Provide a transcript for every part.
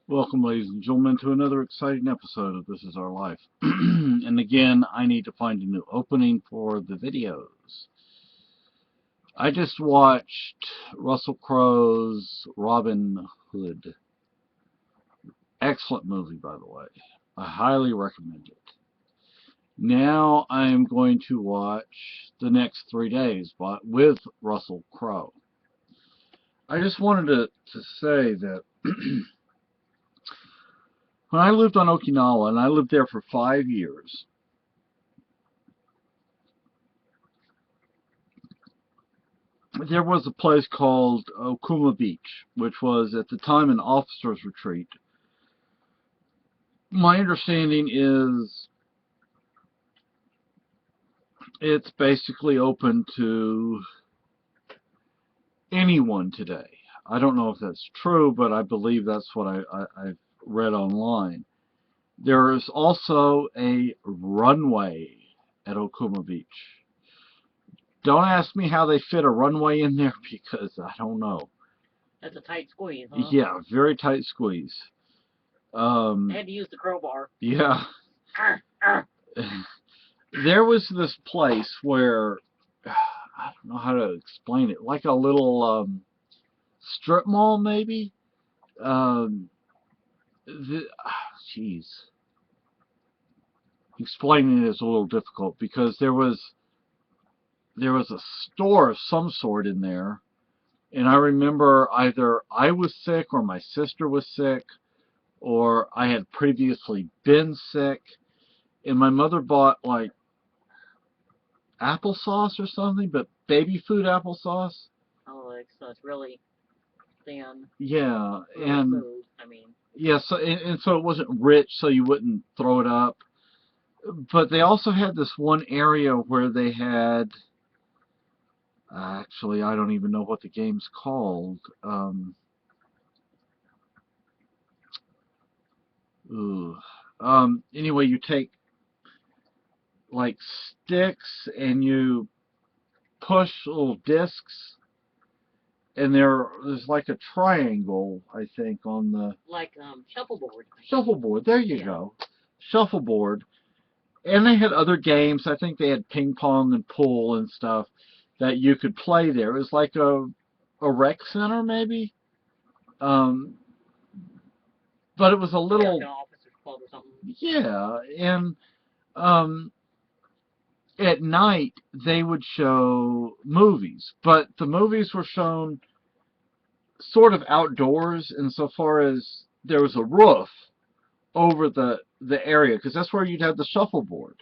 Welcome, ladies and gentlemen, to another exciting episode of This Is Our Life. And again, I need to find a new opening for the videos. I just watched Russell Crowe's Robin Hood. Excellent movie, by the way. I highly recommend it. Now I'm going to watch The Next 3 Days with Russell Crowe. I just wanted to say that when I lived on Okinawa, and I lived there for 5 years, there was a place called Okuma Beach, which was at the time an officers' retreat. My understanding is it's basically open to anyone today. I don't know if that's true, but I believe that's what I've read online. There is also a runway at Okuma Beach. Don't ask me how they fit a runway in there because I don't know. That's a tight squeeze, huh? Yeah, very tight squeeze. They had to use the crowbar. Yeah. There was this place where, I don't know how to explain it, like a little strip mall maybe? Jeez. Explaining it is a little difficult because there was a store of some sort in there, and I remember either I was sick or my sister was sick, or I had previously been sick, and my mother bought like applesauce or something, but baby food applesauce. Oh, so it's really thin. Yeah, Really and food, I mean. yeah, so and so it wasn't rich, so you wouldn't throw it up. But they also had this one area where they had, actually, I don't even know what the game's called. Ooh. Anyway, you take like sticks and you push little discs, and there's like a triangle, I think, on the Like shuffleboard. shuffleboard. There you go, shuffleboard. And they had other games. I think they had ping pong and pool and stuff that you could play there. It was like a rec center maybe, um, but it was a little, like an officer's club or something. yeah. And um, at night they would show movies, but the movies were shown sort of outdoors insofar as there was a roof over the area, because that's where you'd have the shuffleboard.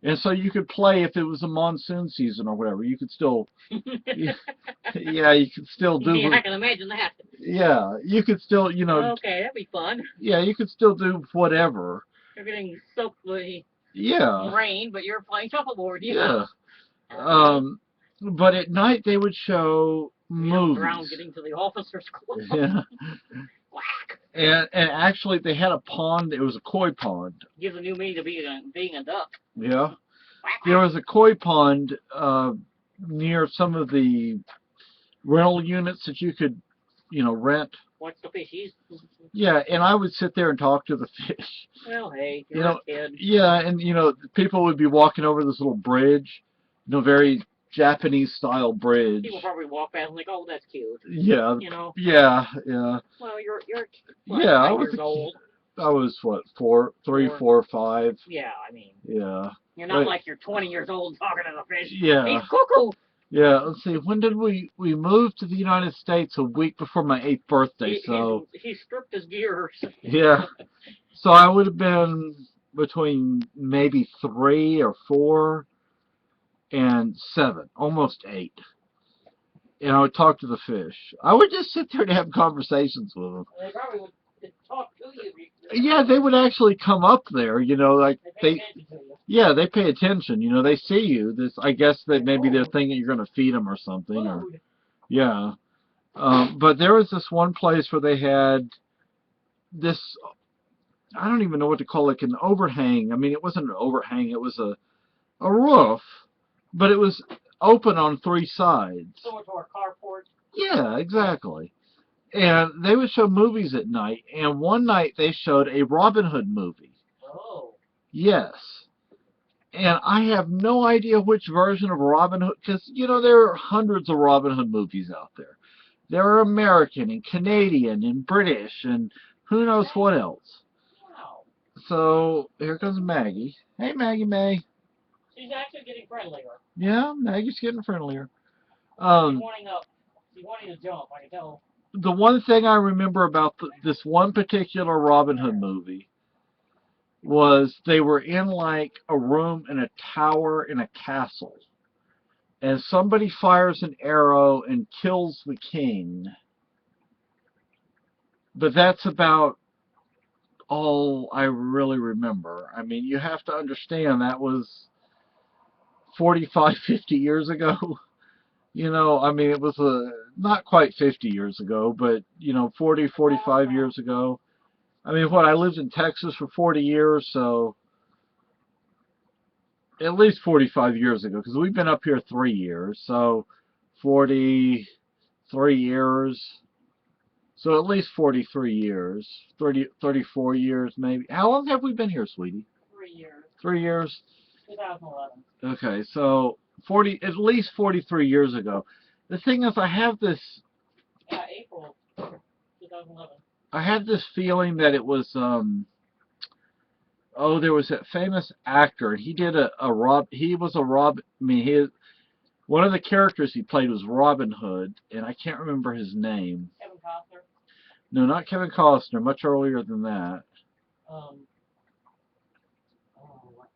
And so you could play if it was a monsoon season or whatever. You could still, yeah, you could still do. Yeah, I can imagine that. Yeah, you could still, Okay, that'd be fun. Yeah, you could still do whatever. You're getting soaked with Yeah. rain, but you're playing shuffleboard. Yeah. But at night they would show movies. Drown getting to the officers' club. Yeah. Whack. And actually they had a pond. It was a koi pond. Gives a new meaning to being a duck. Yeah. There was a koi pond near some of the rental units that you could, rent. Watch the fishies. Yeah, and I would sit there and talk to the fish. Well, hey, you're a kid. Yeah, and people would be walking over this little bridge, very Japanese style bridge. People probably walk past and like, oh, that's cute. Yeah. Yeah, yeah. Well, you're what, yeah, 5 years old. I was what, 3, 4, 5. Yeah, I mean. Yeah. You're not like you're 20 years old talking to the fish. Yeah. He's cuckoo. Yeah, let's see. When did we moved to the United States a week before my 8th birthday? So he stripped his gears. Yeah. So I would have been between maybe 3 or 4 and 7, almost 8. And I would talk to the fish. I would just sit there and have conversations with them. They probably would talk to you. Yeah, they would actually come up there, yeah, they pay attention. They see you. I guess that maybe they're thinking you're going to feed them or something. Or, yeah. But there was this one place where they had this, I don't even know what to call it, like an overhang. I mean, it wasn't an overhang. It was a roof, but it was open on 3 sides. Similar to our carport. Yeah, exactly. And they would show movies at night. And one night they showed a Robin Hood movie. Oh. Yes. And I have no idea which version of Robin Hood, because, you know, there are hundreds of Robin Hood movies out there. There are American and Canadian and British and who knows what else. Wow. So here comes Maggie. Hey, Maggie May. She's actually getting friendlier. Yeah, Maggie's getting friendlier. She's wanting to jump, I can tell. The one thing I remember about this one particular Robin Hood movie was they were in like a room in a tower in a castle. And somebody fires an arrow and kills the king. But that's about all I really remember. I mean, you have to understand that was 45, 50 years ago. You know, I mean, it was not quite 50 years ago, but, you know, 40, 45 years ago. I mean, I lived in Texas for 40 years, so at least 45 years ago, because we've been up here 3 years, so 43 years. So at least 43 years, 34 years maybe. How long have we been here, sweetie? 3 years. 3 years? 2011. Okay, so at least 43 years ago. The thing is, I have this. Yeah, April 2011. I had this feeling that it was there was that famous actor. He did one of the characters he played was Robin Hood, and I can't remember his name. Kevin Costner. No, not Kevin Costner. Much earlier than that.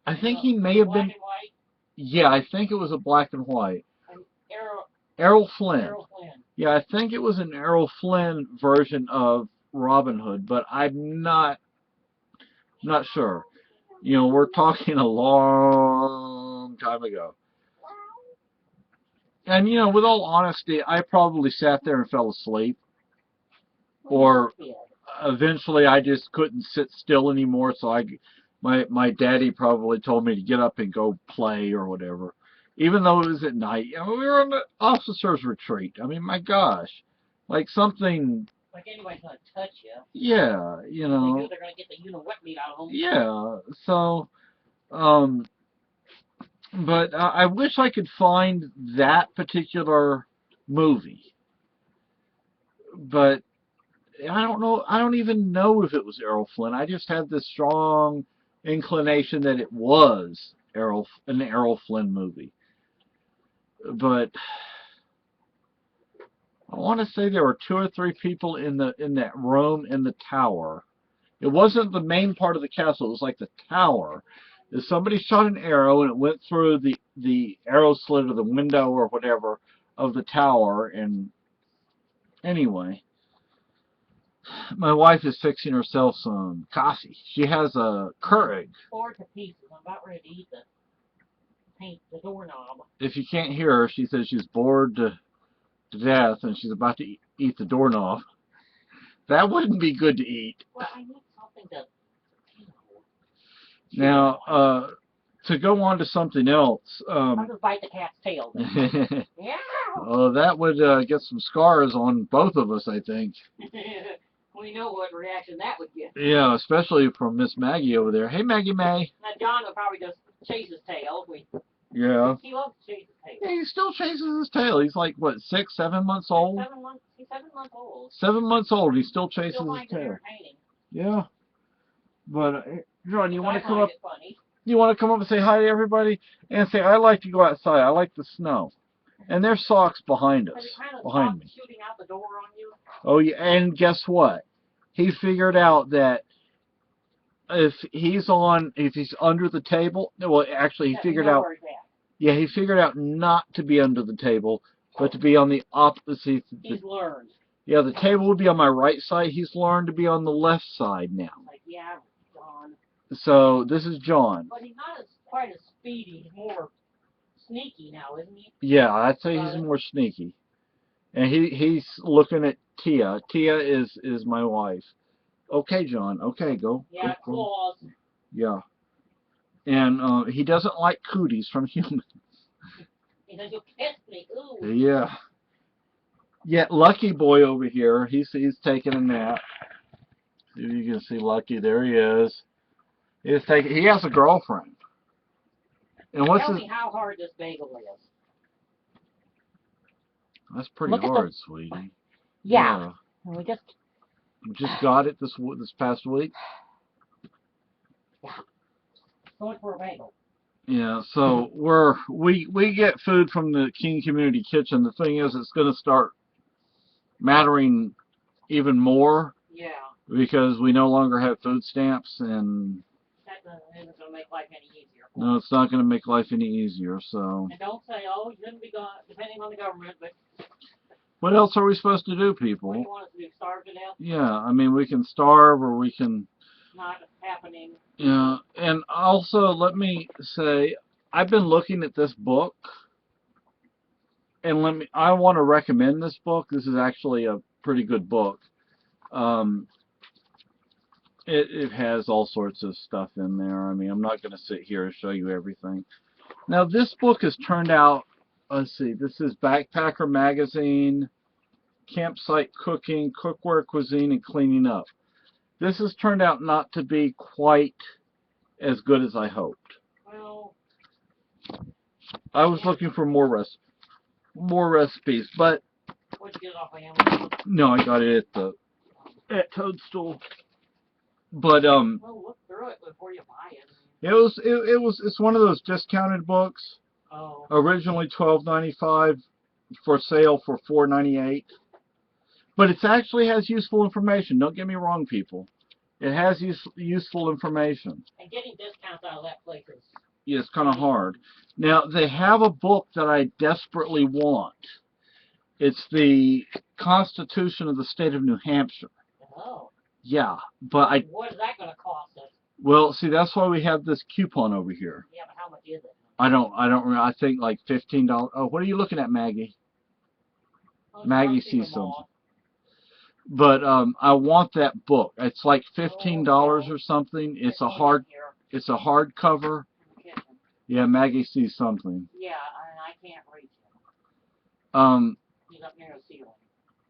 I think he may have been. Black and white. Yeah, I think it was a black and white. And Errol Flynn. Errol Flynn. Yeah, I think it was an Errol Flynn version of Robin Hood, but I'm not sure. You know, we're talking a long time ago. And, you know, with all honesty, I probably sat there and fell asleep. Or eventually I just couldn't sit still anymore, so my daddy probably told me to get up and go play or whatever. Even though it was at night. You know, we were on the officer's retreat. I mean, my gosh. Like something... Like anybody's going to touch you. Yeah, you know. They're going to get the wet meat out of them. Yeah, so... But I wish I could find that particular movie. But I don't know. I don't even know if it was Errol Flynn. I just had this strong inclination that it was an Errol Flynn movie. But I want to say there were 2 or 3 people in that room in the tower. It wasn't the main part of the castle. It was like the tower. If somebody shot an arrow and it went through the arrow slit or the window or whatever of the tower. And anyway, my wife is fixing herself some coffee. She has a Keurig. Bored to pieces. I'm about ready to eat the doorknob. If you can't hear her, she says she's bored to death and she's about to eat the doorknob. That wouldn't be good to eat. Well, I need something to... Now, to go on to something else. I'll just bite the cat's tail. Yeah. That would get some scars on both of us, I think. We know what reaction that would get. Yeah, especially from Miss Maggie over there. Hey, Maggie May. Now, John will probably just chase his tail. Yeah. He loves to chase his tail. Yeah, he still chases his tail. He's like, what, 6, 7 months old? 7 months. He's 7 months old. 7 months old. He still chases his tail. Entertaining. Yeah. But, John, you want to come up? Funny. You want to come up and say hi to everybody? And say, I like to go outside. I like the snow. And there's socks behind us. Behind me. Shooting out the door on you? Oh, yeah. And guess what? He figured out that if he's under the table, well, actually, he figured out. Yeah, he figured out not to be under the table, but to be on the opposite. He's learned. Yeah, the table would be on my right side. He's learned to be on the left side now. Like, yeah, John. So this is John. But he's not quite as speedy. He's more sneaky now, isn't he? Yeah, I'd say he's more sneaky. And he's looking at Tia. Tia is my wife. Okay, John. Okay, go. Yeah, go. claws. Yeah. And he doesn't like cooties from humans. He says, you'll kiss me. Ooh. Yeah. Yeah, Lucky Boy over here. He's taking a nap. See if you can see Lucky. There he is. He has a girlfriend. And what's Tell his? me how hard this bagel is. That's pretty Look at hard, sweetie. Yeah. We Just got it this past week. Yeah. So much for a bagel. Yeah, so we get food from the King Community Kitchen. The thing is, it's going to start mattering even more Yeah. because we no longer have food stamps, and That isn't going to make life any easier. no, it's not going to make life any easier. So. And don't say, oh, you shouldn't be depending on the government, but What else are we supposed to do, people? what do you want us to do? Starve to death? Yeah, I mean, we can starve or we can. Not happening. Yeah, and also let me say, I've been looking at this book, and I want to recommend this book. This is actually a pretty good book. Um, it has all sorts of stuff in there. I mean, I'm not going to sit here and show you everything. Now, this book has turned out, let's see, this is Backpacker Magazine, Campsite Cooking, Cookware, Cuisine, and Cleaning Up. This has turned out not to be quite as good as I hoped. Well, I was looking for more recipes, but what'd you get off of Amazon? no, I got it at Toadstool. But Well, look through it before you buy it. it's one of those discounted books. Oh. Originally $12.95, for sale for $4.98. But it actually has useful information. Don't get me wrong, people. It has useful information. And getting discounts out of that place is... Yeah, it's kind of hard. Now, they have a book that I desperately want. It's the Constitution of the State of New Hampshire. Oh. Yeah, but what is that going to cost us? Well, see, that's why we have this coupon over here. Yeah, but how much is it? I don't remember. I think like $15. Oh, what are you looking at, Maggie? Well, Maggie sees something. But I want that book. It's like $15 or something. It's a hardcover. Yeah, Maggie sees something. Yeah, and I can't reach him. He's up near the ceiling.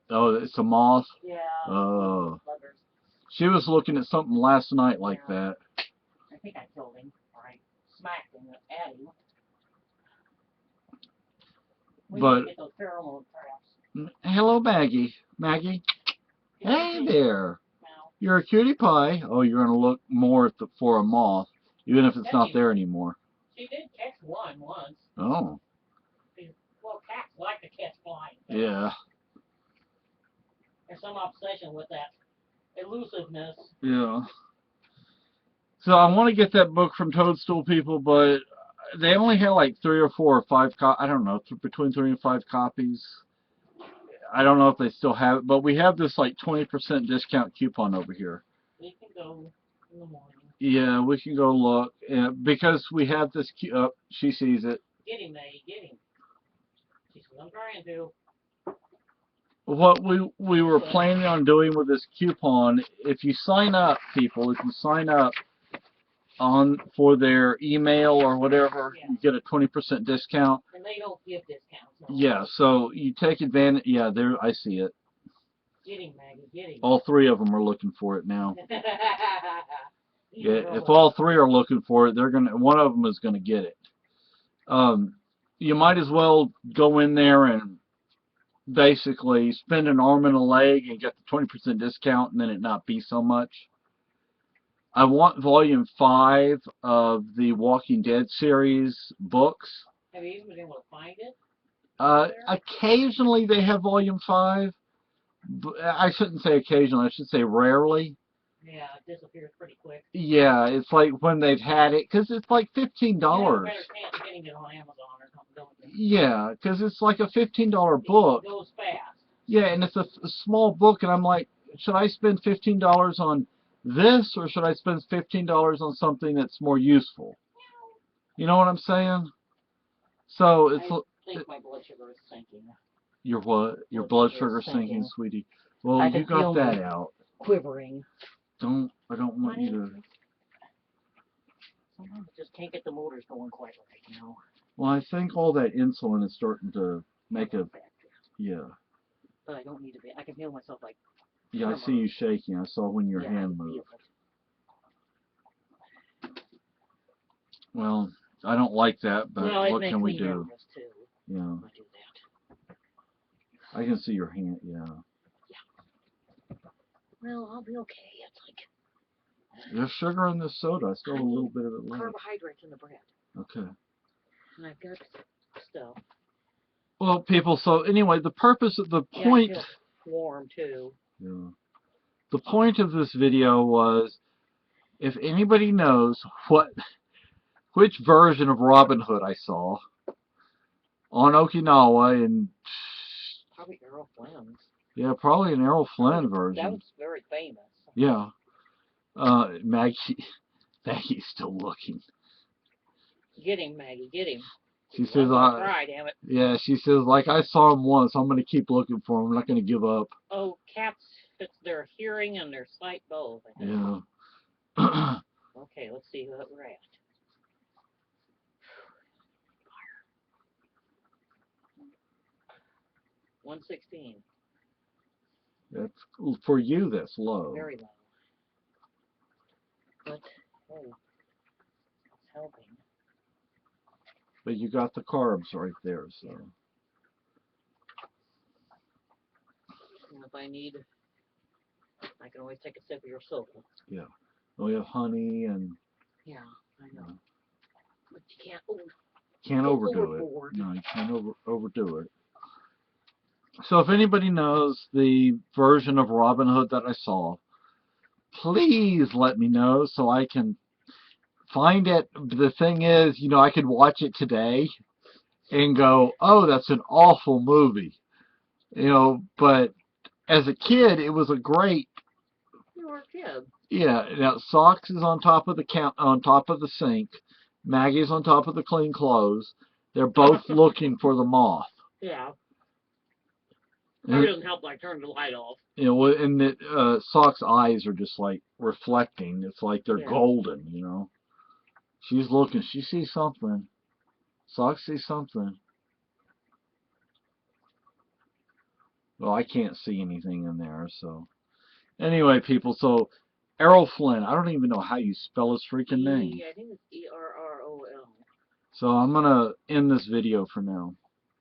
Oh, it's a moth? Yeah. Oh. She was looking at something last night like that. I think I killed him. Or I smacked him at him. We need to get those pheromone traps. Hello, Maggie. Maggie? Hey there. No. You're a cutie pie. Oh, you're going to look more for a moth, even if it's not there anymore. She did catch one once. Oh. Well, cats like to catch flies. Yeah. There's some obsession with that elusiveness. Yeah. So I want to get that book from Toadstool, people, but they only had like 3 or 4 or 5 I don't know, between 3 and 5 copies. I don't know if they still have it, but we have this like 20% discount coupon over here. We can go in the morning. Yeah, we can go look. Because we have this, she sees it. Get him, Maggie, get him. She says, I'm trying to. What we were planning on doing with this coupon, if you sign up, people, if you sign up for their email or whatever, you get a 20% discount. And they don't give discounts. No. Yeah, so you take advantage. Yeah, there, I see it. Get him, Maggie, get him. All 3 of them are looking for it now. Yeah, if all 3 are looking for it, one of them is gonna get it. You might as well go in there and basically spend an arm and a leg and get the 20% discount, and then it not be so much. I want volume 5 of the Walking Dead series books. Have you even been able to find it? Occasionally they have volume 5. I shouldn't say occasionally, I should say rarely. Yeah, it disappears pretty quick. Yeah, it's like when they've had it, because it's like $15. You have a better chance of getting it on Amazon or something, don't you? Yeah, because it's like a $15 book. It goes fast. Yeah, and it's a small book, and I'm like, should I spend $15 on this, or should I spend $15 on something that's more useful? You know what I'm saying? So it's. I think my blood sugar is sinking. Your what? Your blood sugar sinking, sweetie. Well, you got that out. Quivering. I don't want you to. Sometimes just can't get the motors going quite right, you know. Well, I think all that insulin is starting to make a. Yeah. but I don't need to be. I can feel myself like. Yeah, I see you shaking. I saw when your yeah, hand I can feel moved. it. Well, I don't like that, but Well, it what makes can we me do? nervous too. Yeah, When I do that. I can see your hand. Yeah. Yeah. Well, I'll be okay. It's like. There's sugar in this soda. I still have a little bit of it left. Carbohydrates in the bread. Okay. And I've got stuff. Well, people, so anyway, the purpose of the point... Yeah, I feel warm, too. Yeah. The point of this video was, if anybody knows which version of Robin Hood I saw on Okinawa, and... Probably Errol Flynn's. Yeah, probably an Errol Flynn version. That was very famous. Yeah. Maggie's still looking. Get him, Maggie, get him. She says, try, damn it. Yeah, she says, like, I saw him once, I'm going to keep looking for him. I'm not going to give up. Oh, cats, it's their hearing and their sight both. I think. Yeah. Okay, let's see what we're at. 116. That's, for you, that's low. Very low. But, oh, it's helping. But you got the carbs right there, so. And if I need, I can always take a sip of your soda. Yeah. We have honey and... Yeah, I know. Yeah. But you Can't overdo overboard. it. No, you can't overdo it. So if anybody knows the version of Robin Hood that I saw, please let me know so I can find it. The thing is, you know, I could watch it today and go, oh, that's an awful movie. You know, but as a kid, it was a great... You were a kid. Yeah, now Socks is on top of the sink. Maggie's on top of the clean clothes. They're both looking for the moth. Yeah. It doesn't help like turn the light off. You know, and Sock's eyes are just like reflecting. It's like they're golden, you know. She's looking. She sees something. Sock sees something. Well, I can't see anything in there, so. Anyway, people, so Errol Flynn. I don't even know how you spell his freaking name. I think it's Errol. So I'm going to end this video for now.